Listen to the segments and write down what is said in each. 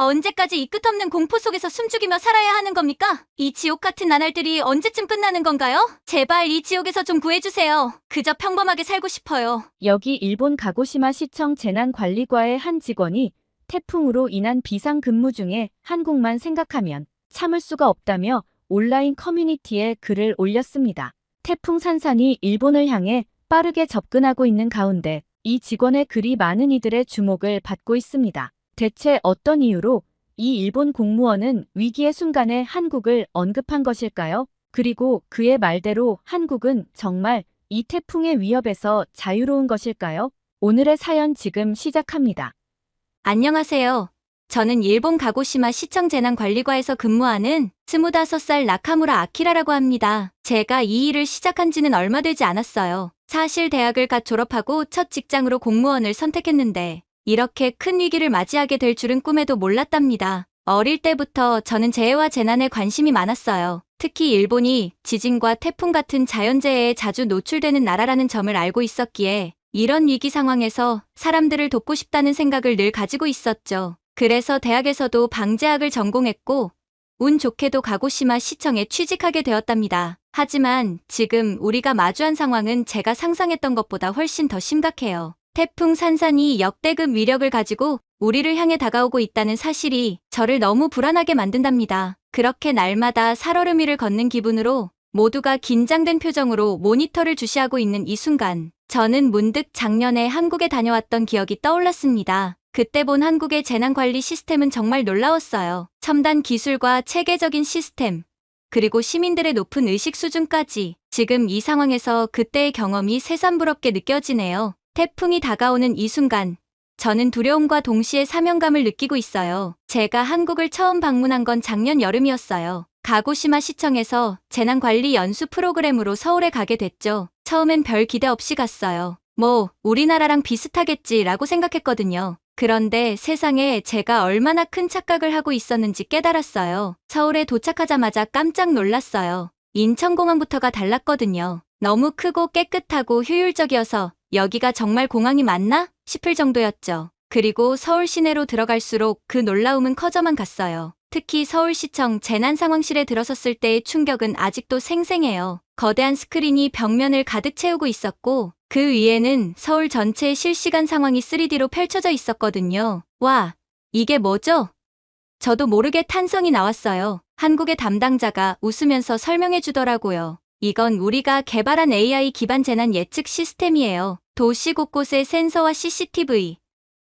언제까지 이 끝없는 공포 속에서 숨죽이며 살아야 하는 겁니까? 이 지옥 같은 나날들이 언제쯤 끝나는 건가요? 제발 이 지옥에서 좀 구해주세요. 그저 평범하게 살고 싶어요. 여기 일본 가고시마 시청 재난관리과의 한 직원이 태풍으로 인한 비상근무 중에 한국만 생각하면 참을 수가 없다며 온라인 커뮤니티에 글을 올렸습니다. 태풍 산산이 일본을 향해 빠르게 접근하고 있는 가운데 이 직원의 글이 많은 이들의 주목을 받고 있습니다. 대체 어떤 이유로 이 일본 공무원은 위기의 순간에 한국을 언급한 것일까요? 그리고 그의 말대로 한국은 정말 이 태풍의 위협에서 자유로운 것일까요? 오늘의 사연 지금 시작합니다. 안녕하세요. 저는 일본 가고시마 시청 재난관리과에서 근무하는 25살 나카무라 아키라라고 합니다. 제가 이 일을 시작한 지는 얼마 되지 않았어요. 사실 대학을 갓 졸업하고 첫 직장으로 공무원을 선택했는데 이렇게 큰 위기를 맞이하게 될 줄은 꿈에도 몰랐답니다. 어릴 때부터 저는 재해와 재난에 관심이 많았어요. 특히 일본이 지진과 태풍 같은 자연재해에 자주 노출되는 나라라는 점을 알고 있었기에 이런 위기 상황에서 사람들을 돕고 싶다는 생각을 늘 가지고 있었죠. 그래서 대학에서도 방재학을 전공했고 운 좋게도 가고시마 시청에 취직하게 되었답니다. 하지만 지금 우리가 마주한 상황은 제가 상상했던 것보다 훨씬 더 심각해요. 태풍 산산이 역대급 위력을 가지고 우리를 향해 다가오고 있다는 사실이 저를 너무 불안하게 만든답니다. 그렇게 날마다 살얼음 위를 걷는 기분으로 모두가 긴장된 표정으로 모니터를 주시하고 있는 이 순간 저는 문득 작년에 한국에 다녀왔던 기억이 떠올랐습니다. 그때 본 한국의 재난관리 시스템은 정말 놀라웠어요. 첨단 기술과 체계적인 시스템, 그리고 시민들의 높은 의식 수준까지 지금 이 상황에서 그때의 경험이 새삼부럽게 느껴지네요. 태풍이 다가오는 이 순간 저는 두려움과 동시에 사명감을 느끼고 있어요. 제가 한국을 처음 방문한 건 작년 여름이었어요. 가고시마 시청에서 재난관리 연수 프로그램으로 서울에 가게 됐죠. 처음엔 별 기대 없이 갔어요. 우리나라랑 비슷하겠지라고 생각했거든요. 그런데 세상에 제가 얼마나 큰 착각을 하고 있었는지 깨달았어요. 서울에 도착하자마자 깜짝 놀랐어요. 인천공항부터가 달랐거든요. 너무 크고 깨끗하고 효율적이어서 여기가 정말 공항이 맞나 싶을 정도였죠. 그리고 서울 시내로 들어갈수록 그 놀라움은 커져만 갔어요. 특히 서울시청 재난상황실에 들어섰을 때의 충격은 아직도 생생해요. 거대한 스크린이 벽면을 가득 채우고 있었고 그 위에는 서울 전체의 실시간 상황이 3D로 펼쳐져 있었거든요. 와, 이게 뭐죠? 저도 모르게 탄성이 나왔어요. 한국의 담당자가 웃으면서 설명해 주더라고요. 이건 우리가 개발한 AI 기반 재난 예측 시스템이에요. 도시 곳곳의 센서와 CCTV,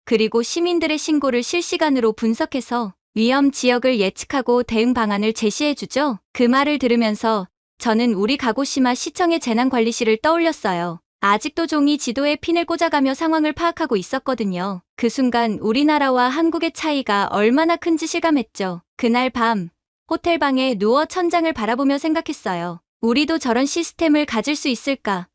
그리고 시민들의 신고를 실시간으로 분석해서 위험 지역을 예측하고 대응 방안을 제시해주죠. 그 말을 들으면서 저는 우리 가고시마 시청의 재난관리실을 떠올렸어요. 아직도 종이 지도에 핀을 꽂아가며 상황을 파악하고 있었거든요. 그 순간 우리나라와 한국의 차이가 얼마나 큰지 실감했죠. 그날 밤 호텔방에 누워 천장을 바라보며 생각했어요. 우리도 저런 시스템을 가질 수 있을까?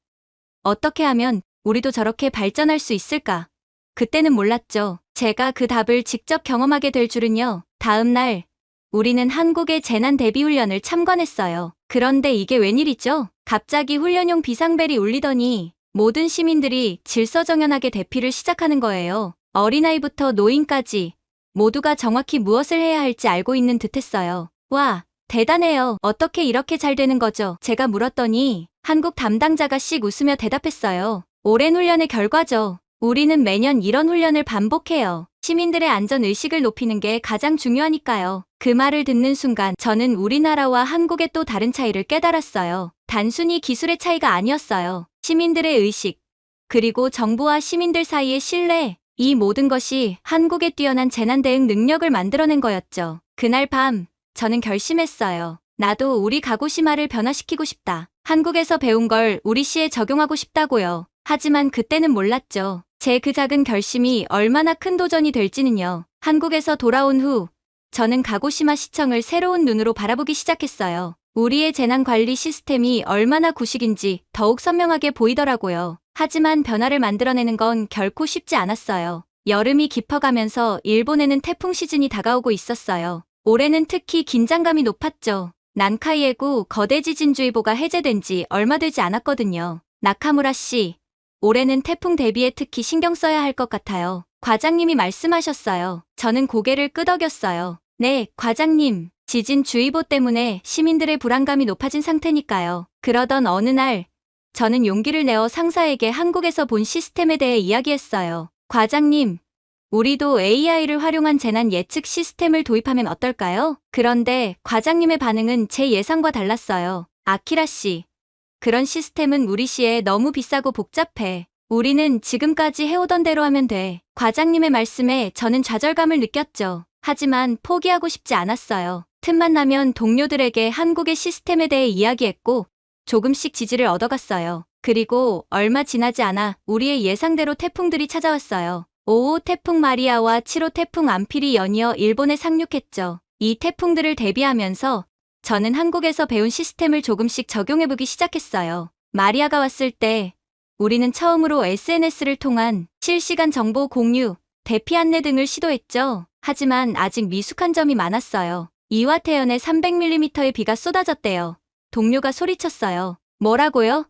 어떻게 하면 우리도 저렇게 발전할 수 있을까? 그때는 몰랐죠. 제가 그 답을 직접 경험하게 될 줄은요. 다음 날 우리는 한국의 재난 대비 훈련을 참관했어요. 그런데 이게 웬일이죠? 갑자기 훈련용 비상벨이 울리더니 모든 시민들이 질서정연하게 대피를 시작하는 거예요. 어린아이부터 노인까지 모두가 정확히 무엇을 해야 할지 알고 있는 듯했어요. 와, 대단해요. 어떻게 이렇게 잘 되는 거죠? 제가 물었더니 한국 담당자가 씩 웃으며 대답했어요. 오랜 훈련의 결과죠. 우리는 매년 이런 훈련을 반복해요. 시민들의 안전의식을 높이는 게 가장 중요하니까요. 그 말을 듣는 순간 저는 우리나라와 한국의 또 다른 차이를 깨달았어요. 단순히 기술의 차이가 아니었어요. 시민들의 의식, 그리고 정부와 시민들 사이의 신뢰, 이 모든 것이 한국의 뛰어난 재난 대응 능력을 만들어낸 거였죠. 그날 밤 저는 결심했어요. 나도 우리 가고시마를 변화시키고 싶다. 한국에서 배운 걸 우리 시에 적용하고 싶다고요. 하지만 그때는 몰랐죠. 제 그 작은 결심이 얼마나 큰 도전이 될지는요. 한국에서 돌아온 후 저는 가고시마 시청을 새로운 눈으로 바라보기 시작했어요. 우리의 재난관리 시스템이 얼마나 구식인지 더욱 선명하게 보이더라고요. 하지만 변화를 만들어내는 건 결코 쉽지 않았어요. 여름이 깊어가면서 일본에는 태풍 시즌이 다가오고 있었어요. 올해는 특히 긴장감이 높았죠. 난카이에구 거대 지진주의보가 해제된 지 얼마 되지 않았거든요. 나카무라 씨, 올해는 태풍 대비에 특히 신경 써야 할 것 같아요. 과장님이 말씀하셨어요. 저는 고개를 끄덕였어요. 네, 과장님. 지진주의보 때문에 시민들의 불안감이 높아진 상태니까요. 그러던 어느 날, 저는 용기를 내어 상사에게 한국에서 본 시스템에 대해 이야기했어요. 과장님, 우리도 AI를 활용한 재난 예측 시스템을 도입하면 어떨까요? 그런데 과장님의 반응은 제 예상과 달랐어요. 아키라 씨, 그런 시스템은 우리 시에 너무 비싸고 복잡해. 우리는 지금까지 해오던 대로 하면 돼. 과장님의 말씀에 저는 좌절감을 느꼈죠. 하지만 포기하고 싶지 않았어요. 틈만 나면 동료들에게 한국의 시스템에 대해 이야기했고 조금씩 지지를 얻어갔어요. 그리고 얼마 지나지 않아 우리의 예상대로 태풍들이 찾아왔어요. 5호 태풍 마리아와 7호 태풍 암필이 연이어 일본에 상륙했죠. 이 태풍들을 대비하면서 저는 한국에서 배운 시스템을 조금씩 적용해보기 시작했어요. 마리아가 왔을 때 우리는 처음으로 SNS를 통한 실시간 정보 공유, 대피 안내 등을 시도했죠. 하지만 아직 미숙한 점이 많았어요. 이와 태연에 300mm의 비가 쏟아졌대요. 동료가 소리쳤어요. 뭐라고요?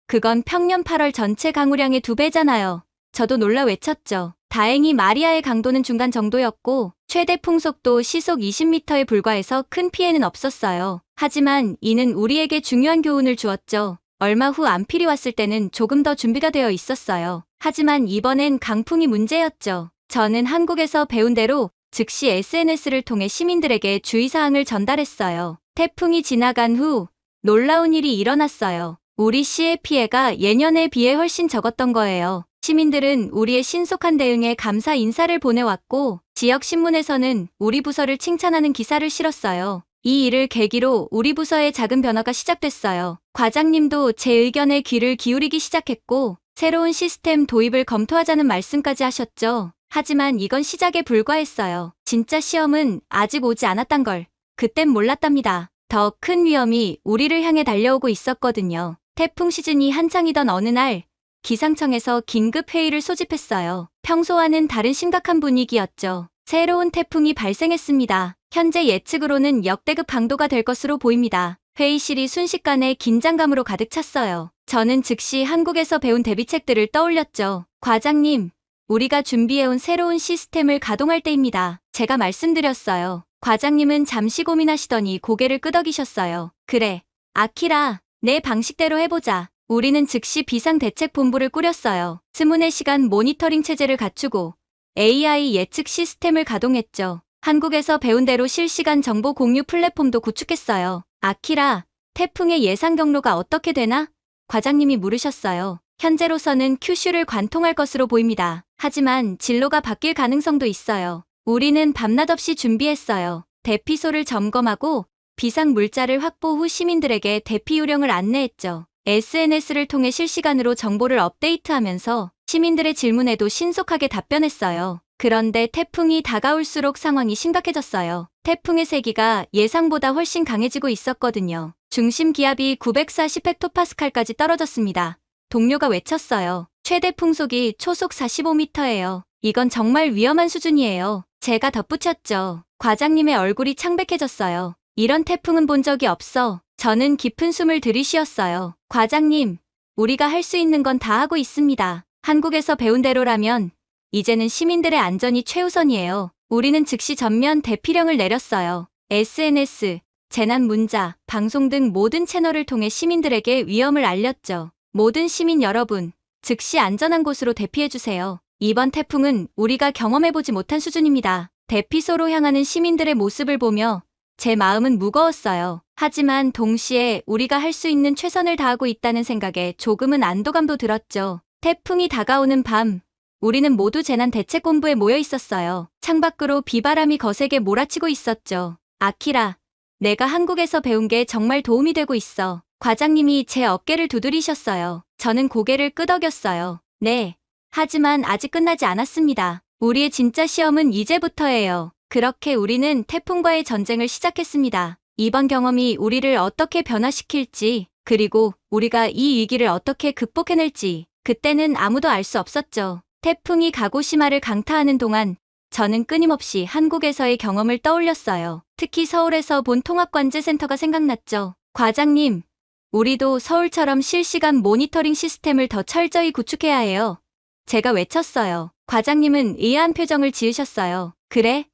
그건 평년 8월 전체 강우량의 2배잖아요. 저도 놀라 외쳤죠. 다행히 마리아의 강도는 중간 정도였고 최대 풍속도 시속 20m에 불과해서 큰 피해는 없었어요. 하지만 이는 우리에게 중요한 교훈을 주었죠. 얼마 후 암필이 왔을 때는 조금 더 준비가 되어 있었어요. 하지만 이번엔 강풍이 문제였죠. 저는 한국에서 배운 대로 즉시 SNS를 통해 시민들에게 주의사항을 전달했어요. 태풍이 지나간 후 놀라운 일이 일어났어요. 우리 시의 피해가 예년에 비해 훨씬 적었던 거예요. 시민들은 우리의 신속한 대응에 감사 인사를 보내왔고 지역 신문에서는 우리 부서를 칭찬하는 기사를 실었어요. 이 일을 계기로 우리 부서의 작은 변화가 시작됐어요. 과장님도 제 의견에 귀를 기울이기 시작했고 새로운 시스템 도입을 검토하자는 말씀까지 하셨죠. 하지만 이건 시작에 불과했어요. 진짜 시험은 아직 오지 않았단 걸 그땐 몰랐답니다. 더 큰 위험이 우리를 향해 달려오고 있었거든요. 태풍 시즌이 한창이던 어느 날 기상청에서 긴급 회의를 소집했어요. 평소와는 다른 심각한 분위기였죠. 새로운 태풍이 발생했습니다. 현재 예측으로는 역대급 강도가 될 것으로 보입니다. 회의실이 순식간에 긴장감으로 가득 찼어요. 저는 즉시 한국에서 배운 대비책들을 떠올렸죠. 과장님, 우리가 준비해온 새로운 시스템을 가동할 때입니다. 제가 말씀드렸어요. 과장님은 잠시 고민하시더니 고개를 끄덕이셨어요. 그래, 아키라, 내 방식대로 해보자. 우리는 즉시 비상대책본부를 꾸렸어요. 24시간 모니터링 체제를 갖추고 AI 예측 시스템을 가동했죠. 한국에서 배운 대로 실시간 정보 공유 플랫폼도 구축했어요. 아키라, 태풍의 예상 경로가 어떻게 되나? 과장님이 물으셨어요. 현재로서는 큐슈를 관통할 것으로 보입니다. 하지만 진로가 바뀔 가능성도 있어요. 우리는 밤낮 없이 준비했어요. 대피소를 점검하고 비상 물자를 확보 후 시민들에게 대피 요령을 안내했죠. SNS를 통해 실시간으로 정보를 업데이트하면서 시민들의 질문에도 신속하게 답변했어요. 그런데 태풍이 다가올수록 상황이 심각해졌어요. 태풍의 세기가 예상보다 훨씬 강해지고 있었거든요. 중심 기압이 940헥토파스칼까지 떨어졌습니다. 동료가 외쳤어요. 최대 풍속이 초속 45m예요. 이건 정말 위험한 수준이에요. 제가 덧붙였죠. 과장님의 얼굴이 창백해졌어요. 이런 태풍은 본 적이 없어. 저는 깊은 숨을 들이쉬었어요. 과장님, 우리가 할 수 있는 건 다 하고 있습니다. 한국에서 배운 대로라면 이제는 시민들의 안전이 최우선이에요. 우리는 즉시 전면 대피령을 내렸어요. SNS, 재난 문자, 방송 등 모든 채널을 통해 시민들에게 위험을 알렸죠. 모든 시민 여러분, 즉시 안전한 곳으로 대피해주세요. 이번 태풍은 우리가 경험해보지 못한 수준입니다. 대피소로 향하는 시민들의 모습을 보며 제 마음은 무거웠어요. 하지만 동시에 우리가 할 수 있는 최선을 다하고 있다는 생각에 조금은 안도감도 들었죠. 태풍이 다가오는 밤, 우리는 모두 재난대책본부에 모여 있었어요. 창밖으로 비바람이 거세게 몰아치고 있었죠. 아키라, 내가 한국에서 배운 게 정말 도움이 되고 있어. 과장님이 제 어깨를 두드리셨어요. 저는 고개를 끄덕였어요. 네. 하지만 아직 끝나지 않았습니다. 우리의 진짜 시험은 이제부터예요. 그렇게 우리는 태풍과의 전쟁을 시작했습니다. 이번 경험이 우리를 어떻게 변화시킬지, 그리고 우리가 이 위기를 어떻게 극복해낼지, 그때는 아무도 알 수 없었죠. 태풍이 가고시마를 강타하는 동안 저는 끊임없이 한국에서의 경험을 떠올렸어요. 특히 서울에서 본 통합관제센터가 생각났죠. 과장님, 우리도 서울처럼 실시간 모니터링 시스템을 더 철저히 구축해야 해요. 제가 외쳤어요. 과장님은 의아한 표정을 지으셨어요. 그래?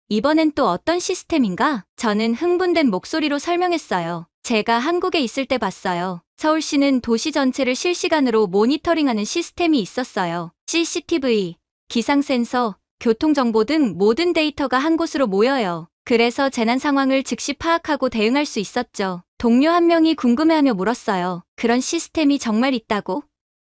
이번엔 또 어떤 시스템인가? 저는 흥분된 목소리로 설명했어요. 제가 한국에 있을 때 봤어요. 서울시는 도시 전체를 실시간으로 모니터링하는 시스템이 있었어요. CCTV, 기상센서, 교통정보 등 모든 데이터가 한 곳으로 모여요. 그래서 재난 상황을 즉시 파악하고 대응할 수 있었죠. 동료 한 명이 궁금해하며 물었어요. 그런 시스템이 정말 있다고?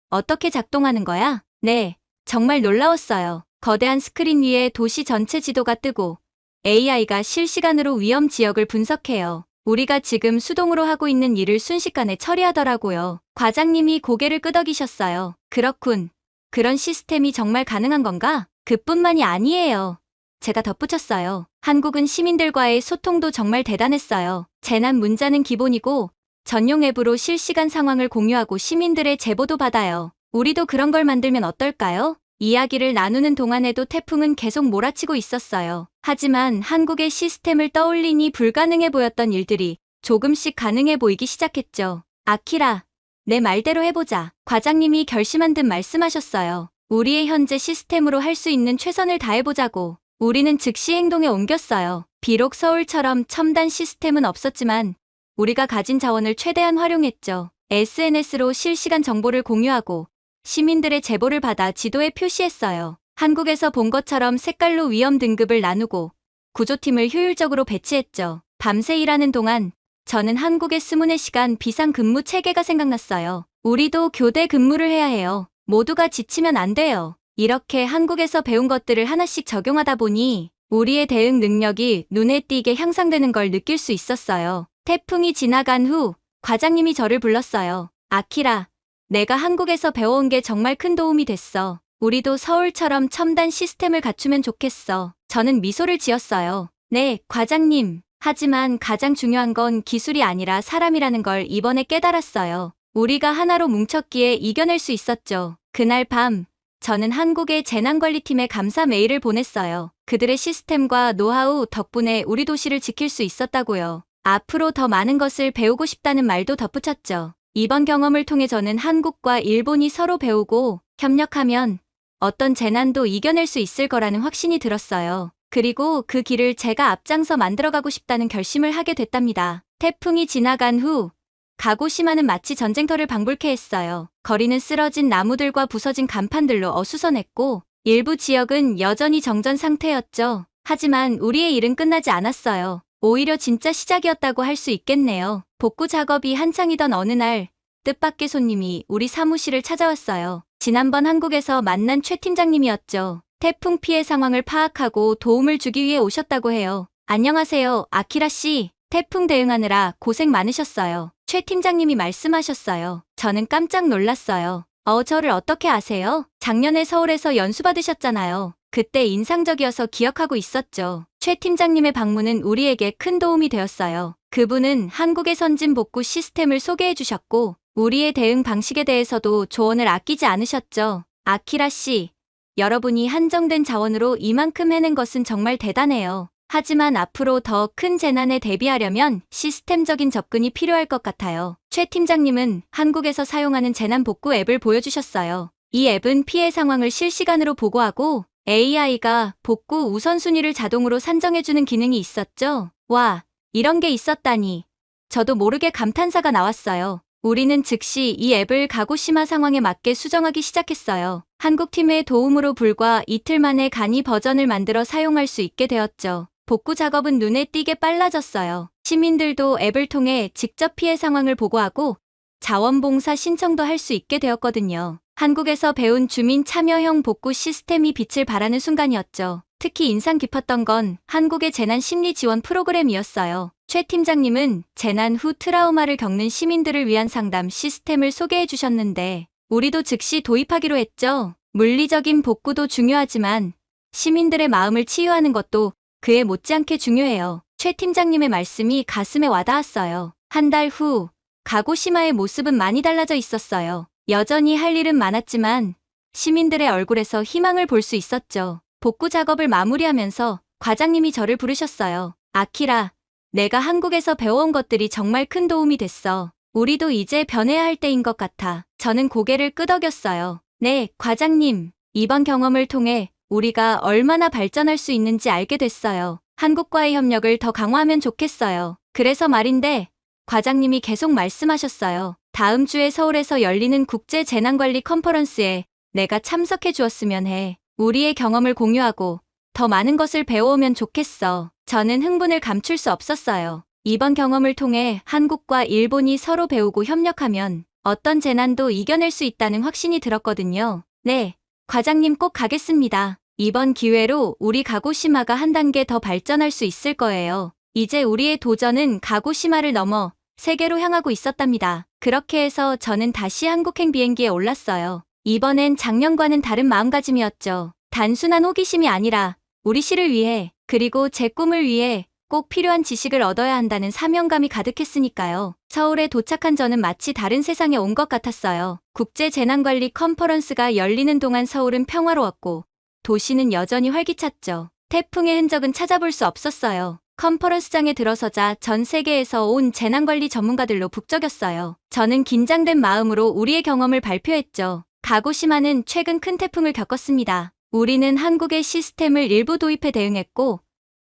어떻게 작동하는 거야? 네, 정말 놀라웠어요. 거대한 스크린 위에 도시 전체 지도가 뜨고 AI가 실시간으로 위험 지역을 분석해요. 우리가 지금 수동으로 하고 있는 일을 순식간에 처리하더라고요. 과장님이 고개를 끄덕이셨어요. 그렇군. 그런 시스템이 정말 가능한 건가? 그뿐만이 아니에요. 제가 덧붙였어요. 한국은 시민들과의 소통도 정말 대단했어요. 재난 문자는 기본이고 전용 앱으로 실시간 상황을 공유하고 시민들의 제보도 받아요. 우리도 그런 걸 만들면 어떨까요? 이야기를 나누는 동안에도 태풍은 계속 몰아치고 있었어요. 하지만 한국의 시스템을 떠올리니 불가능해 보였던 일들이 조금씩 가능해 보이기 시작했죠. 아키라, 내 말대로 해보자. 과장님이 결심한 듯 말씀하셨어요. 우리의 현재 시스템으로 할 수 있는 최선을 다해보자고. 우리는 즉시 행동에 옮겼어요. 비록 서울처럼 첨단 시스템은 없었지만 우리가 가진 자원을 최대한 활용했죠. SNS로 실시간 정보를 공유하고 시민들의 제보를 받아 지도에 표시했어요. 한국에서 본 것처럼 색깔로 위험 등급을 나누고 구조팀을 효율적으로 배치했죠. 밤새 일하는 동안 저는 한국의 24시간 비상근무 체계가 생각났어요. 우리도 교대 근무를 해야 해요. 모두가 지치면 안 돼요. 이렇게 한국에서 배운 것들을 하나씩 적용하다 보니 우리의 대응 능력이 눈에 띄게 향상되는 걸 느낄 수 있었어요. 태풍이 지나간 후 과장님이 저를 불렀어요. 아키라, 내가 한국에서 배워온 게 정말 큰 도움이 됐어. 우리도 서울처럼 첨단 시스템을 갖추면 좋겠어. 저는 미소를 지었어요. 네, 과장님. 하지만 가장 중요한 건 기술이 아니라 사람이라는 걸 이번에 깨달았어요. 우리가 하나로 뭉쳤기에 이겨낼 수 있었죠. 그날 밤, 저는 한국의 재난관리팀에 감사 메일을 보냈어요. 그들의 시스템과 노하우 덕분에 우리 도시를 지킬 수 있었다고요. 앞으로 더 많은 것을 배우고 싶다는 말도 덧붙였죠. 이번 경험을 통해 저는 한국과 일본이 서로 배우고 협력하면 어떤 재난도 이겨낼 수 있을 거라는 확신이 들었어요. 그리고 그 길을 제가 앞장서 만들어가고 싶다는 결심을 하게 됐답니다. 태풍이 지나간 후 가고시마는 마치 전쟁터를 방불케 했어요. 거리는 쓰러진 나무들과 부서진 간판들로 어수선했고 일부 지역은 여전히 정전 상태였죠. 하지만 우리의 일은 끝나지 않았어요. 오히려 진짜 시작이었다고 할 수 있겠네요. 복구 작업이 한창이던 어느 날 뜻밖의 손님이 우리 사무실을 찾아왔어요. 지난번 한국에서 만난 최 팀장님이었죠. 태풍 피해 상황을 파악하고 도움을 주기 위해 오셨다고 해요. 안녕하세요, 아키라 씨. 태풍 대응하느라 고생 많으셨어요. 최 팀장님이 말씀하셨어요. 저는 깜짝 놀랐어요. 저를 어떻게 아세요? 작년에 서울에서 연수 받으셨잖아요. 그때 인상적이어서 기억하고 있었죠. 최 팀장님의 방문은 우리에게 큰 도움이 되었어요. 그분은 한국의 선진 복구 시스템을 소개해 주셨고 우리의 대응 방식에 대해서도 조언을 아끼지 않으셨죠. 아키라 씨, 여러분이 한정된 자원으로 이만큼 해낸 것은 정말 대단해요. 하지만 앞으로 더 큰 재난에 대비하려면 시스템적인 접근이 필요할 것 같아요. 최 팀장님은 한국에서 사용하는 재난 복구 앱을 보여주셨어요. 이 앱은 피해 상황을 실시간으로 보고하고 AI가 복구 우선순위를 자동으로 산정해주는 기능이 있었죠. 와, 이런 게 있었다니. 저도 모르게 감탄사가 나왔어요. 우리는 즉시 이 앱을 가고시마 상황에 맞게 수정하기 시작했어요. 한국팀의 도움으로 불과 이틀 만에 간이 버전을 만들어 사용할 수 있게 되었죠. 복구 작업은 눈에 띄게 빨라졌어요. 시민들도 앱을 통해 직접 피해 상황을 보고하고 자원봉사 신청도 할 수 있게 되었거든요. 한국에서 배운 주민 참여형 복구 시스템이 빛을 발하는 순간이었죠. 특히 인상 깊었던 건 한국의 재난 심리 지원 프로그램이었어요. 최 팀장님은 재난 후 트라우마를 겪는 시민들을 위한 상담 시스템을 소개해 주셨는데 우리도 즉시 도입하기로 했죠. 물리적인 복구도 중요하지만 시민들의 마음을 치유하는 것도 그에 못지않게 중요해요. 최 팀장님의 말씀이 가슴에 와닿았어요. 한 달 후 가고시마의 모습은 많이 달라져 있었어요. 여전히 할 일은 많았지만 시민들의 얼굴에서 희망을 볼 수 있었죠. 복구 작업을 마무리하면서 과장님이 저를 부르셨어요. 아키라, 내가 한국에서 배워온 것들이 정말 큰 도움이 됐어. 우리도 이제 변해야 할 때인 것 같아. 저는 고개를 끄덕였어요. 네, 과장님. 이번 경험을 통해 우리가 얼마나 발전할 수 있는지 알게 됐어요. 한국과의 협력을 더 강화하면 좋겠어요. 그래서 말인데, 과장님이 계속 말씀하셨어요. 다음 주에 서울에서 열리는 국제 재난관리 컨퍼런스에 내가 참석해 주었으면 해. 우리의 경험을 공유하고 더 많은 것을 배워오면 좋겠어. 저는 흥분을 감출 수 없었어요. 이번 경험을 통해 한국과 일본이 서로 배우고 협력하면 어떤 재난도 이겨낼 수 있다는 확신이 들었거든요. 네, 과장님 꼭 가겠습니다. 이번 기회로 우리 가고시마가 한 단계 더 발전할 수 있을 거예요. 이제 우리의 도전은 가고시마를 넘어 세계로 향하고 있었답니다. 그렇게 해서 저는 다시 한국행 비행기에 올랐어요. 이번엔 작년과는 다른 마음가짐이었죠. 단순한 호기심이 아니라 우리 시를 위해 그리고 제 꿈을 위해 꼭 필요한 지식을 얻어야 한다는 사명감이 가득했으니까요. 서울에 도착한 저는 마치 다른 세상에 온 것 같았어요. 국제재난관리 컨퍼런스가 열리는 동안 서울은 평화로웠고 도시는 여전히 활기찼죠. 태풍의 흔적은 찾아볼 수 없었어요. 컨퍼런스장에 들어서자 전 세계에서 온 재난관리 전문가들로 북적였어요. 저는 긴장된 마음으로 우리의 경험을 발표했죠. 가고시마는 최근 큰 태풍을 겪었습니다. 우리는 한국의 시스템을 일부 도입해 대응했고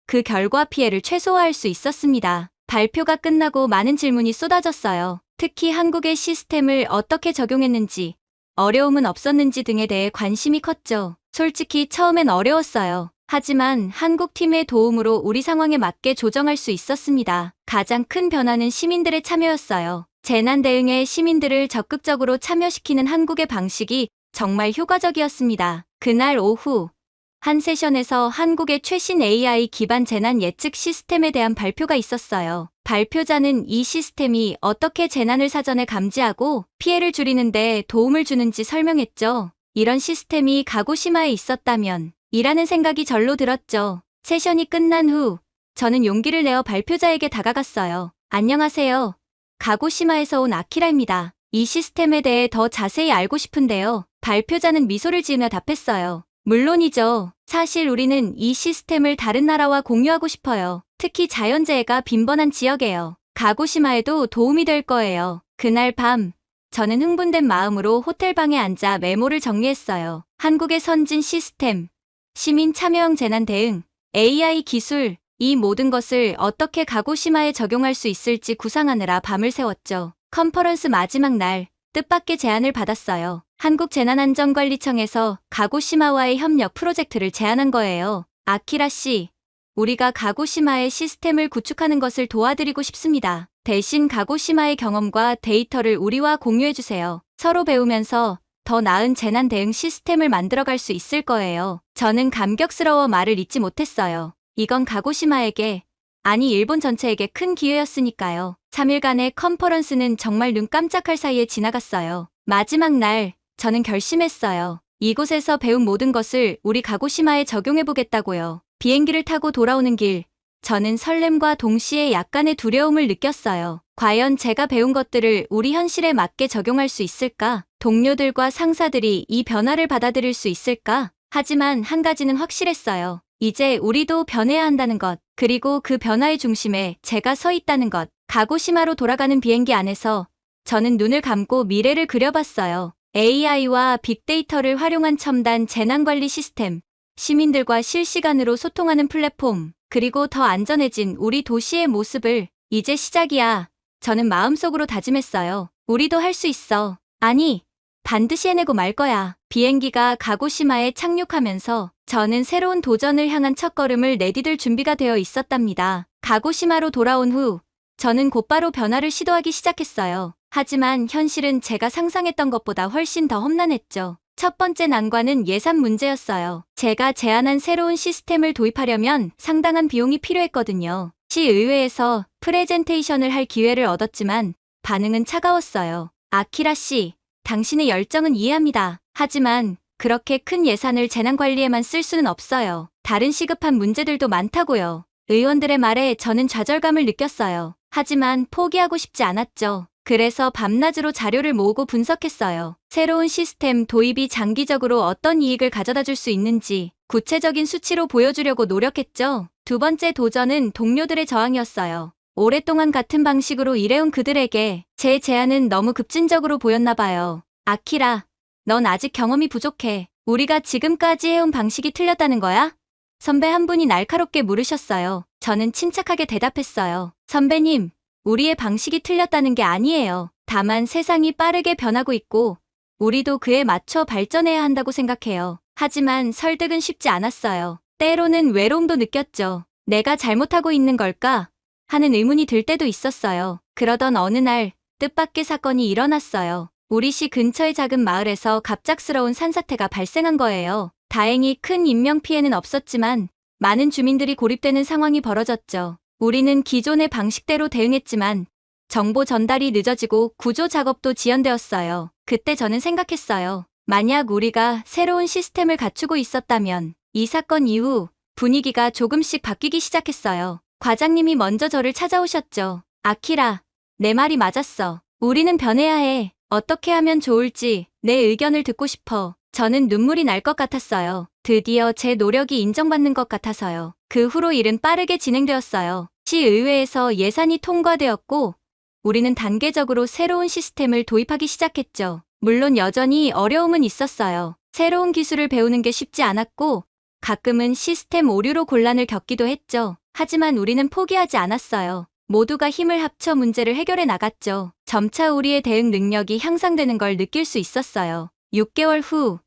그 결과 피해를 최소화할 수 있었습니다. 발표가 끝나고 많은 질문이 쏟아졌어요. 특히 한국의 시스템을 어떻게 적용했는지, 어려움은 없었는지 등에 대해 관심이 컸죠. 솔직히 처음엔 어려웠어요. 하지만 한국 팀의 도움으로 우리 상황에 맞게 조정할 수 있었습니다. 가장 큰 변화는 시민들의 참여였어요. 재난 대응에 시민들을 적극적으로 참여시키는 한국의 방식이 정말 효과적이었습니다. 그날 오후 한 세션에서 한국의 최신 AI 기반 재난 예측 시스템에 대한 발표가 있었어요. 발표자는 이 시스템이 어떻게 재난을 사전에 감지하고 피해를 줄이는 데 도움을 주는지 설명했죠. 이런 시스템이 가고시마에 있었다면 이라는 생각이 절로 들었죠. 세션이 끝난 후 저는 용기를 내어 발표자에게 다가갔어요. 안녕하세요. 가고시마에서 온 아키라입니다. 이 시스템에 대해 더 자세히 알고 싶은데요. 발표자는 미소를 지으며 답했어요. 물론이죠. 사실 우리는 이 시스템을 다른 나라와 공유하고 싶어요. 특히 자연재해가 빈번한 지역에요. 가고시마에도 도움이 될 거예요. 그날 밤, 저는 흥분된 마음으로 호텔방에 앉아 메모를 정리했어요. 한국의 선진 시스템, 시민 참여형 재난 대응, AI 기술, 이 모든 것을 어떻게 가고시마에 적용할 수 있을지 구상하느라 밤을 새웠죠. 컨퍼런스 마지막 날, 뜻밖의 제안을 받았어요. 한국재난안전관리청에서 가고시마와의 협력 프로젝트를 제안한 거예요. 아키라 씨, 우리가 가고시마의 시스템을 구축하는 것을 도와드리고 싶습니다. 대신 가고시마의 경험과 데이터를 우리와 공유해주세요. 서로 배우면서 더 나은 재난 대응 시스템을 만들어갈 수 있을 거예요. 저는 감격스러워 말을 잇지 못했어요. 이건 가고시마에게, 아니 일본 전체에게 큰 기회였으니까요. 3일간의 컨퍼런스는 정말 눈 깜짝할 사이에 지나갔어요. 마지막 날, 저는 결심했어요. 이곳에서 배운 모든 것을 우리 가고시마에 적용해보겠다고요. 비행기를 타고 돌아오는 길, 저는 설렘과 동시에 약간의 두려움을 느꼈어요. 과연 제가 배운 것들을 우리 현실에 맞게 적용할 수 있을까? 동료들과 상사들이 이 변화를 받아들일 수 있을까? 하지만 한 가지는 확실했어요. 이제 우리도 변해야 한다는 것, 그리고 그 변화의 중심에 제가 서 있다는 것. 가고시마로 돌아가는 비행기 안에서 저는 눈을 감고 미래를 그려봤어요. AI와 빅데이터를 활용한 첨단 재난관리 시스템, 시민들과 실시간으로 소통하는 플랫폼, 그리고 더 안전해진 우리 도시의 모습을 이제 시작이야. 저는 마음속으로 다짐했어요. 우리도 할 수 있어. 아니, 반드시 해내고 말 거야. 비행기가 가고시마에 착륙하면서 저는 새로운 도전을 향한 첫걸음을 내디딜 준비가 되어 있었답니다. 가고시마로 돌아온 후 저는 곧바로 변화를 시도하기 시작했어요. 하지만 현실은 제가 상상했던 것보다 훨씬 더 험난했죠. 첫 번째 난관은 예산 문제였어요. 제가 제안한 새로운 시스템을 도입하려면 상당한 비용이 필요했거든요. 시의회에서 프레젠테이션을 할 기회를 얻었지만 반응은 차가웠어요. 아키라 씨, 당신의 열정은 이해합니다. 하지만 그렇게 큰 예산을 재난관리에만 쓸 수는 없어요. 다른 시급한 문제들도 많다고요. 의원들의 말에 저는 좌절감을 느꼈어요. 하지만 포기하고 싶지 않았죠. 그래서 밤낮으로 자료를 모으고 분석했어요. 새로운 시스템 도입이 장기적으로 어떤 이익을 가져다 줄 수 있는지 구체적인 수치로 보여주려고 노력했죠. 두 번째 도전은 동료들의 저항이었어요. 오랫동안 같은 방식으로 일해온 그들에게 제 제안은 너무 급진적으로 보였나 봐요. 아키라, 넌 아직 경험이 부족해. 우리가 지금까지 해온 방식이 틀렸다는 거야? 선배 한 분이 날카롭게 물으셨어요. 저는 침착하게 대답했어요. 선배님, 우리의 방식이 틀렸다는 게 아니에요. 다만 세상이 빠르게 변하고 있고 우리도 그에 맞춰 발전해야 한다고 생각해요. 하지만 설득은 쉽지 않았어요. 때로는 외로움도 느꼈죠. 내가 잘못하고 있는 걸까? 하는 의문이 들 때도 있었어요. 그러던 어느 날 뜻밖의 사건이 일어났어요. 우리 시 근처의 작은 마을에서 갑작스러운 산사태가 발생한 거예요. 다행히 큰 인명 피해는 없었지만 많은 주민들이 고립되는 상황이 벌어졌죠. 우리는 기존의 방식대로 대응했지만 정보 전달이 늦어지고 구조 작업도 지연되었어요. 그때 저는 생각했어요. 만약 우리가 새로운 시스템을 갖추고 있었다면 이 사건 이후 분위기가 조금씩 바뀌기 시작했어요. 과장님이 먼저 저를 찾아오셨죠. 아키라, 내 말이 맞았어. 우리는 변해야 해. 어떻게 하면 좋을지 내 의견을 듣고 싶어. 저는 눈물이 날 것 같았어요. 드디어 제 노력이 인정받는 것 같아서요. 그 후로 일은 빠르게 진행되었어요. 시의회에서 예산이 통과되었고 우리는 단계적으로 새로운 시스템을 도입하기 시작했죠. 물론 여전히 어려움은 있었어요. 새로운 기술을 배우는 게 쉽지 않았고 가끔은 시스템 오류로 곤란을 겪기도 했죠. 하지만 우리는 포기하지 않았어요. 모두가 힘을 합쳐 문제를 해결해 나갔죠. 점차 우리의 대응 능력이 향상되는 걸 느낄 수 있었어요. 6개월 후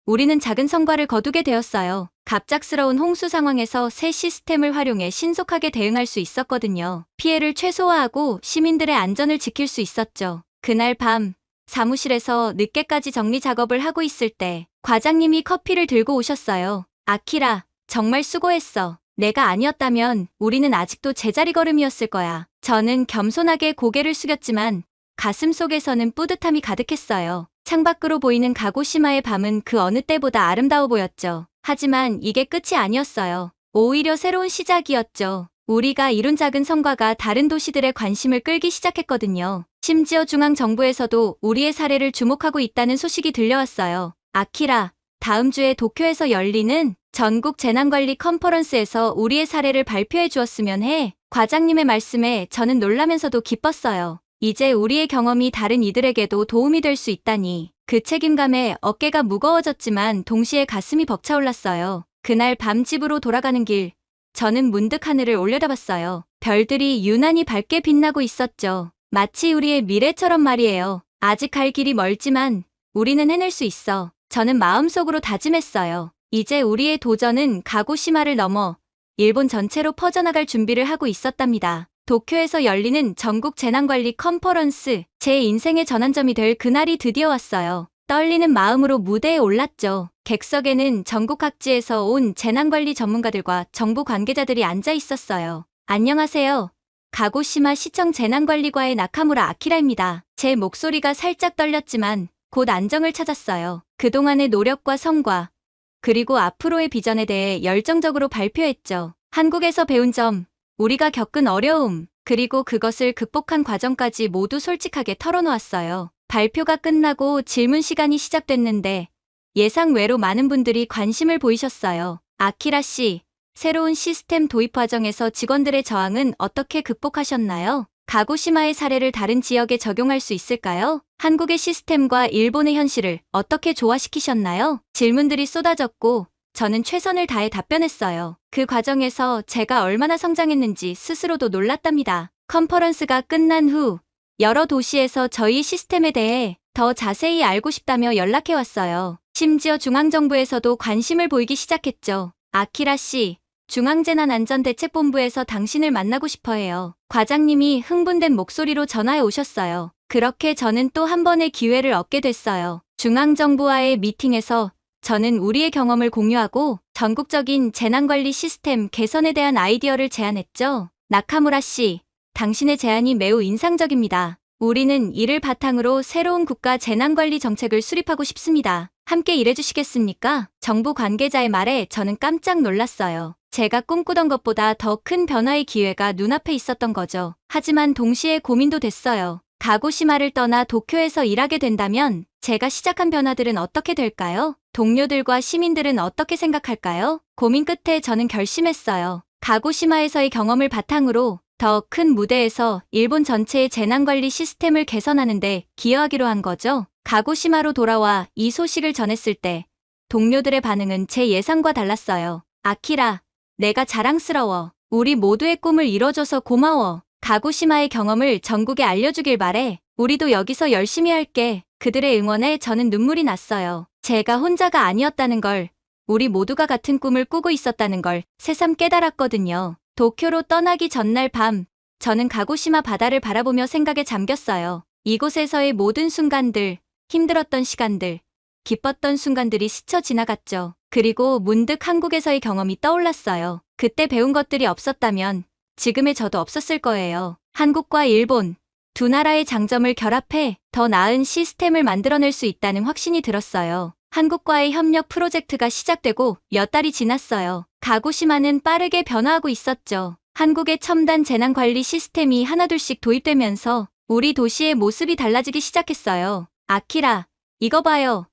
우리는 작은 성과를 거두게 되었어요. 갑작스러운 홍수 상황에서 새 시스템을 활용해 신속하게 대응할 수 있었거든요. 피해를 최소화하고 시민들의 안전을 지킬 수 있었죠. 그날 밤 사무실에서 늦게까지 정리 작업을 하고 있을 때 과장님이 커피를 들고 오셨어요. 아키라, 정말 수고했어. 내가 아니었다면 우리는 아직도 제자리 걸음이었을 거야. 저는 겸손하게 고개를 숙였지만 가슴 속에서는 뿌듯함이 가득했어요. 창밖으로 보이는 가고시마의 밤은 그 어느 때보다 아름다워 보였죠. 하지만 이게 끝이 아니었어요. 오히려 새로운 시작이었죠. 우리가 이룬 작은 성과가 다른 도시들의 관심을 끌기 시작했거든요. 심지어 중앙정부에서도 우리의 사례를 주목하고 있다는 소식이 들려왔어요. 아키라, 다음 주에 도쿄에서 열리는 전국 재난관리 컨퍼런스에서 우리의 사례를 발표해 주었으면 해. 과장님의 말씀에 저는 놀라면서도 기뻤어요. 이제 우리의 경험이 다른 이들에게도 도움이 될 수 있다니. 그 책임감에 어깨가 무거워졌지만 동시에 가슴이 벅차올랐어요. 그날 밤 집으로 돌아가는 길, 저는 문득 하늘을 올려다봤어요. 별들이 유난히 밝게 빛나고 있었죠. 마치 우리의 미래처럼 말이에요. 아직 갈 길이 멀지만 우리는 해낼 수 있어. 저는 마음속으로 다짐했어요. 이제 우리의 도전은 가고시마를 넘어 일본 전체로 퍼져나갈 준비를 하고 있었답니다. 도쿄에서 열리는 전국 재난관리 컨퍼런스, 제 인생의 전환점이 될 그날이 드디어 왔어요. 떨리는 마음으로 무대에 올랐죠. 객석에는 전국 각지에서 온 재난관리 전문가들과 정부 관계자들이 앉아 있었어요. 안녕하세요. 가고시마 시청 재난관리과의 나카무라 아키라입니다. 제 목소리가 살짝 떨렸지만 곧 안정을 찾았어요. 그동안의 노력과 성과, 그리고 앞으로의 비전에 대해 열정적으로 발표했죠. 한국에서 배운 점, 우리가 겪은 어려움, 그리고 그것을 극복한 과정까지 모두 솔직하게 털어놓았어요. 발표가 끝나고 질문 시간이 시작됐는데 예상 외로 많은 분들이 관심을 보이셨어요. 아키라 씨, 새로운 시스템 도입 과정에서 직원들의 저항은 어떻게 극복하셨나요? 가고시마의 사례를 다른 지역에 적용할 수 있을까요? 한국의 시스템과 일본의 현실을 어떻게 조화시키셨나요? 질문들이 쏟아졌고 저는 최선을 다해 답변했어요. 그 과정에서 제가 얼마나 성장했는지 스스로도 놀랐답니다. 컨퍼런스가 끝난 후 여러 도시에서 저희 시스템에 대해 더 자세히 알고 싶다며 연락해왔어요. 심지어 중앙정부에서도 관심을 보이기 시작했죠. 아키라 씨, 중앙재난안전대책본부에서 당신을 만나고 싶어해요. 과장님이 흥분된 목소리로 전화해 오셨어요. 그렇게 저는 또 한 번의 기회를 얻게 됐어요. 중앙정부와의 미팅에서 저는 우리의 경험을 공유하고 전국적인 재난관리 시스템 개선에 대한 아이디어를 제안했죠. 나카무라 씨, 당신의 제안이 매우 인상적입니다. 우리는 이를 바탕으로 새로운 국가 재난관리 정책을 수립하고 싶습니다. 함께 일해주시겠습니까? 정부 관계자의 말에 저는 깜짝 놀랐어요. 제가 꿈꾸던 것보다 더 큰 변화의 기회가 눈앞에 있었던 거죠. 하지만 동시에 고민도 됐어요. 가고시마를 떠나 도쿄에서 일하게 된다면 제가 시작한 변화들은 어떻게 될까요? 동료들과 시민들은 어떻게 생각할까요? 고민 끝에 저는 결심했어요. 가고시마에서의 경험을 바탕으로 더 큰 무대에서 일본 전체의 재난관리 시스템을 개선하는데 기여하기로 한 거죠. 가고시마로 돌아와 이 소식을 전했을 때 동료들의 반응은 제 예상과 달랐어요. 아키라, 내가 자랑스러워. 우리 모두의 꿈을 이뤄줘서 고마워. 가고시마의 경험을 전국에 알려주길 바래. 우리도 여기서 열심히 할게. 그들의 응원에 저는 눈물이 났어요. 제가 혼자가 아니었다는 걸, 우리 모두가 같은 꿈을 꾸고 있었다는 걸 새삼 깨달았거든요. 도쿄로 떠나기 전날 밤, 저는 가고시마 바다를 바라보며 생각에 잠겼어요. 이곳에서의 모든 순간들, 힘들었던 시간들, 기뻤던 순간들이 스쳐 지나갔죠. 그리고 문득 한국에서의 경험이 떠올랐어요. 그때 배운 것들이 없었다면 지금의 저도 없었을 거예요. 한국과 일본, 두 나라의 장점을 결합해 더 나은 시스템을 만들어낼 수 있다는 확신이 들었어요. 한국과의 협력 프로젝트가 시작되고 몇 달이 지났어요. 가고시마는 빠르게 변화하고 있었죠. 한국의 첨단 재난관리 시스템이 하나둘씩 도입되면서 우리 도시의 모습이 달라지기 시작했어요. 아키라, 이거 봐요.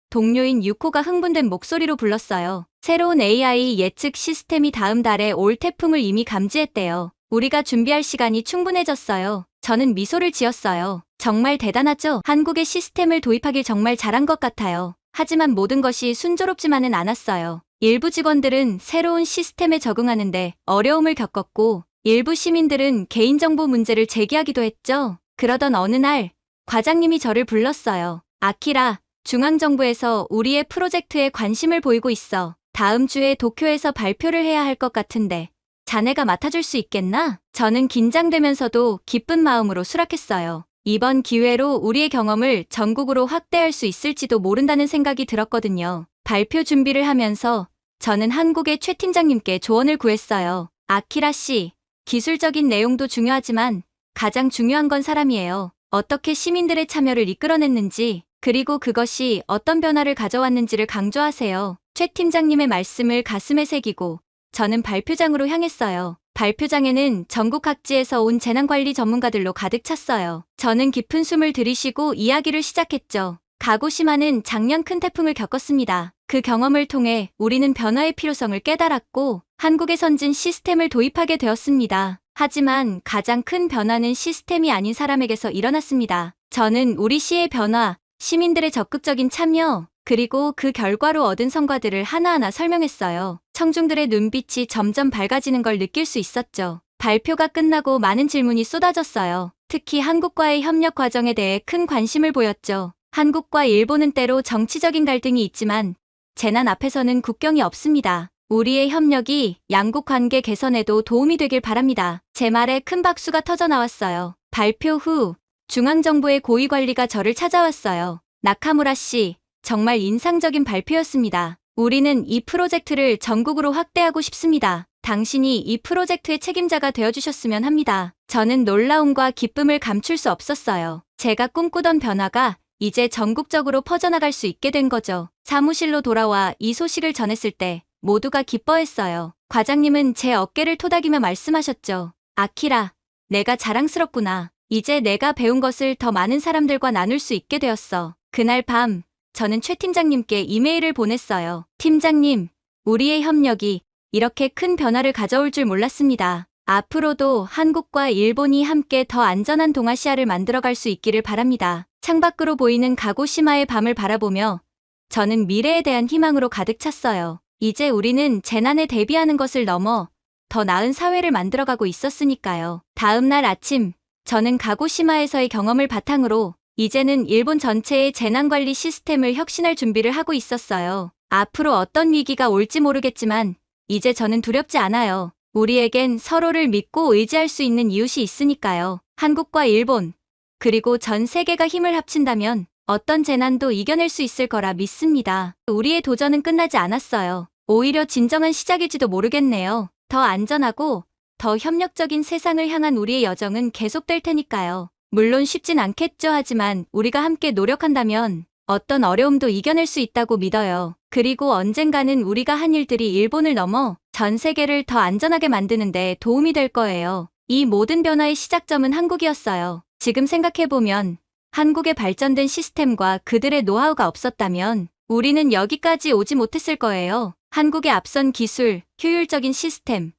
동료인 유코가 흥분된 목소리로 불렀어요. 새로운 AI 예측 시스템이 다음 달에 올 태풍을 이미 감지했대요. 우리가 준비할 시간이 충분해졌어요. 저는 미소를 지었어요. 정말 대단하죠? 한국의 시스템을 도입하길 정말 잘한 것 같아요. 하지만 모든 것이 순조롭지만은 않았어요. 일부 직원들은 새로운 시스템에 적응하는데 어려움을 겪었고, 일부 시민들은 개인정보 문제를 제기하기도 했죠. 그러던 어느 날, 과장님이 저를 불렀어요. 아키라, 중앙정부에서 우리의 프로젝트에 관심을 보이고 있어. 다음 주에 도쿄에서 발표를 해야 할 것 같은데 자네가 맡아줄 수 있겠나? 저는 긴장되면서도 기쁜 마음으로 수락했어요. 이번 기회로 우리의 경험을 전국으로 확대할 수 있을지도 모른다는 생각이 들었거든요. 발표 준비를 하면서 저는 한국의 최 팀장님께 조언을 구했어요. 아키라 씨, 기술적인 내용도 중요하지만 가장 중요한 건 사람이에요. 어떻게 시민들의 참여를 이끌어냈는지, 그리고 그것이 어떤 변화를 가져왔는지를 강조하세요. 최 팀장님의 말씀을 가슴에 새기고 저는 발표장으로 향했어요. 발표장에는 전국 각지에서 온 재난관리 전문가들로 가득 찼어요. 저는 깊은 숨을 들이쉬고 이야기를 시작했죠. 가고시마는 작년 큰 태풍을 겪었습니다. 그 경험을 통해 우리는 변화의 필요성을 깨달았고 한국의 선진 시스템을 도입하게 되었습니다. 하지만 가장 큰 변화는 시스템이 아닌 사람에게서 일어났습니다. 저는 우리 시의 변화, 시민들의 적극적인 참여, 그리고 그 결과로 얻은 성과들을 하나하나 설명했어요. 청중들의 눈빛이 점점 밝아지는 걸 느낄 수 있었죠. 발표가 끝나고 많은 질문이 쏟아졌어요. 특히 한국과의 협력 과정에 대해 큰 관심을 보였죠. 한국과 일본은 때로 정치적인 갈등이 있지만 재난 앞에서는 국경이 없습니다. 우리의 협력이 양국 관계 개선에도 도움이 되길 바랍니다. 제 말에 큰 박수가 터져 나왔어요. 발표 후 중앙정부의 고위관리가 저를 찾아왔어요. 나카무라 씨, 정말 인상적인 발표였습니다. 우리는 이 프로젝트를 전국으로 확대하고 싶습니다. 당신이 이 프로젝트의 책임자가 되어주셨으면 합니다. 저는 놀라움과 기쁨을 감출 수 없었어요. 제가 꿈꾸던 변화가 이제 전국적으로 퍼져나갈 수 있게 된 거죠. 사무실로 돌아와 이 소식을 전했을 때 모두가 기뻐했어요. 과장님은 제 어깨를 토닥이며 말씀하셨죠. 아키라, 내가 자랑스럽구나. 이제 내가 배운 것을 더 많은 사람들과 나눌 수 있게 되었어. 그날 밤, 저는 최 팀장님께 이메일을 보냈어요. 팀장님, 우리의 협력이 이렇게 큰 변화를 가져올 줄 몰랐습니다. 앞으로도 한국과 일본이 함께 더 안전한 동아시아를 만들어갈 수 있기를 바랍니다. 창밖으로 보이는 가고시마의 밤을 바라보며 저는 미래에 대한 희망으로 가득 찼어요. 이제 우리는 재난에 대비하는 것을 넘어 더 나은 사회를 만들어가고 있었으니까요. 다음 날 아침, 저는 가고시마에서의 경험을 바탕으로 이제는 일본 전체의 재난관리 시스템을 혁신할 준비를 하고 있었어요. 앞으로 어떤 위기가 올지 모르겠지만 이제 저는 두렵지 않아요. 우리에겐 서로를 믿고 의지할 수 있는 이웃이 있으니까요. 한국과 일본, 그리고 전 세계가 힘을 합친다면 어떤 재난도 이겨낼 수 있을 거라 믿습니다. 우리의 도전은 끝나지 않았어요. 오히려 진정한 시작일지도 모르겠네요. 더 안전하고 더 협력적인 세상을 향한 우리의 여정은 계속될 테니까요. 물론 쉽진 않겠죠. 하지만 우리가 함께 노력한다면 어떤 어려움도 이겨낼 수 있다고 믿어요. 그리고 언젠가는 우리가 한 일들이 일본을 넘어 전 세계를 더 안전하게 만드는 데 도움이 될 거예요. 이 모든 변화의 시작점은 한국이었어요. 지금 생각해보면 한국의 발전된 시스템과 그들의 노하우가 없었다면 우리는 여기까지 오지 못했을 거예요. 한국의 앞선 기술, 효율적인 시스템,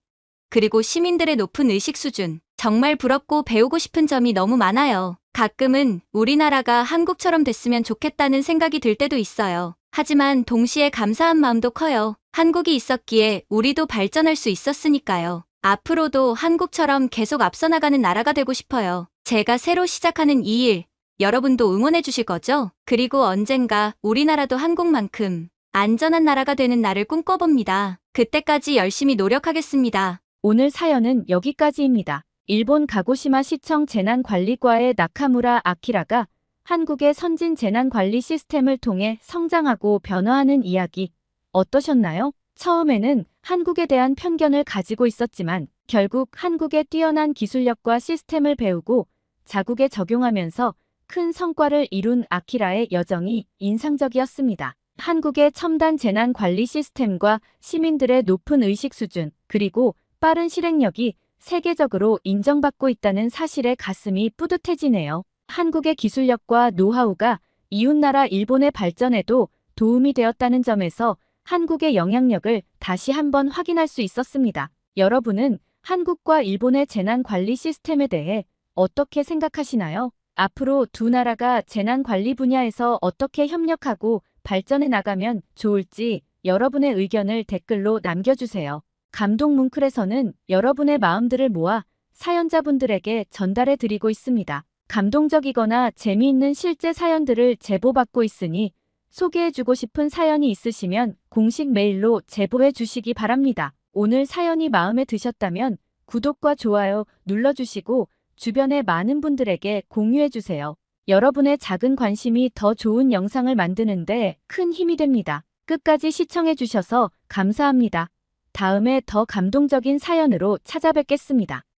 그리고 시민들의 높은 의식 수준, 정말 부럽고 배우고 싶은 점이 너무 많아요. 가끔은 우리나라가 한국처럼 됐으면 좋겠다는 생각이 들 때도 있어요. 하지만 동시에 감사한 마음도 커요. 한국이 있었기에 우리도 발전할 수 있었으니까요. 앞으로도 한국처럼 계속 앞서 나가는 나라가 되고 싶어요. 제가 새로 시작하는 이 일, 여러분도 응원해 주실 거죠? 그리고 언젠가 우리나라도 한국만큼 안전한 나라가 되는 날을 꿈꿔봅니다. 그때까지 열심히 노력하겠습니다. 오늘 사연은 여기까지입니다. 일본 가고시마 시청 재난관리과의 나카무라 아키라가 한국의 선진 재난관리 시스템을 통해 성장하고 변화하는 이야기 어떠셨나요? 처음에는 한국에 대한 편견을 가지고 있었지만 결국 한국의 뛰어난 기술력과 시스템을 배우고 자국에 적용하면서 큰 성과를 이룬 아키라의 여정이 인상적이었습니다. 한국의 첨단 재난관리 시스템과 시민들의 높은 의식 수준, 그리고 빠른 실행력이 세계적으로 인정받고 있다는 사실에 가슴이 뿌듯해지네요. 한국의 기술력과 노하우가 이웃나라 일본의 발전에도 도움이 되었다는 점에서 한국의 영향력을 다시 한번 확인할 수 있었습니다. 여러분은 한국과 일본의 재난관리 시스템에 대해 어떻게 생각하시나요? 앞으로 두 나라가 재난관리 분야에서 어떻게 협력하고 발전해 나가면 좋을지 여러분의 의견을 댓글로 남겨주세요. 감동 뭉클에서는 여러분의 마음들을 모아 사연자분들에게 전달해 드리고 있습니다. 감동적이거나 재미있는 실제 사연들을 제보받고 있으니 소개해주고 싶은 사연이 있으시면 공식 메일로 제보해 주시기 바랍니다. 오늘 사연이 마음에 드셨다면 구독과 좋아요 눌러주시고 주변의 많은 분들에게 공유해주세요. 여러분의 작은 관심이 더 좋은 영상을 만드는데 큰 힘이 됩니다. 끝까지 시청해주셔서 감사합니다. 다음에 더 감동적인 사연으로 찾아뵙겠습니다.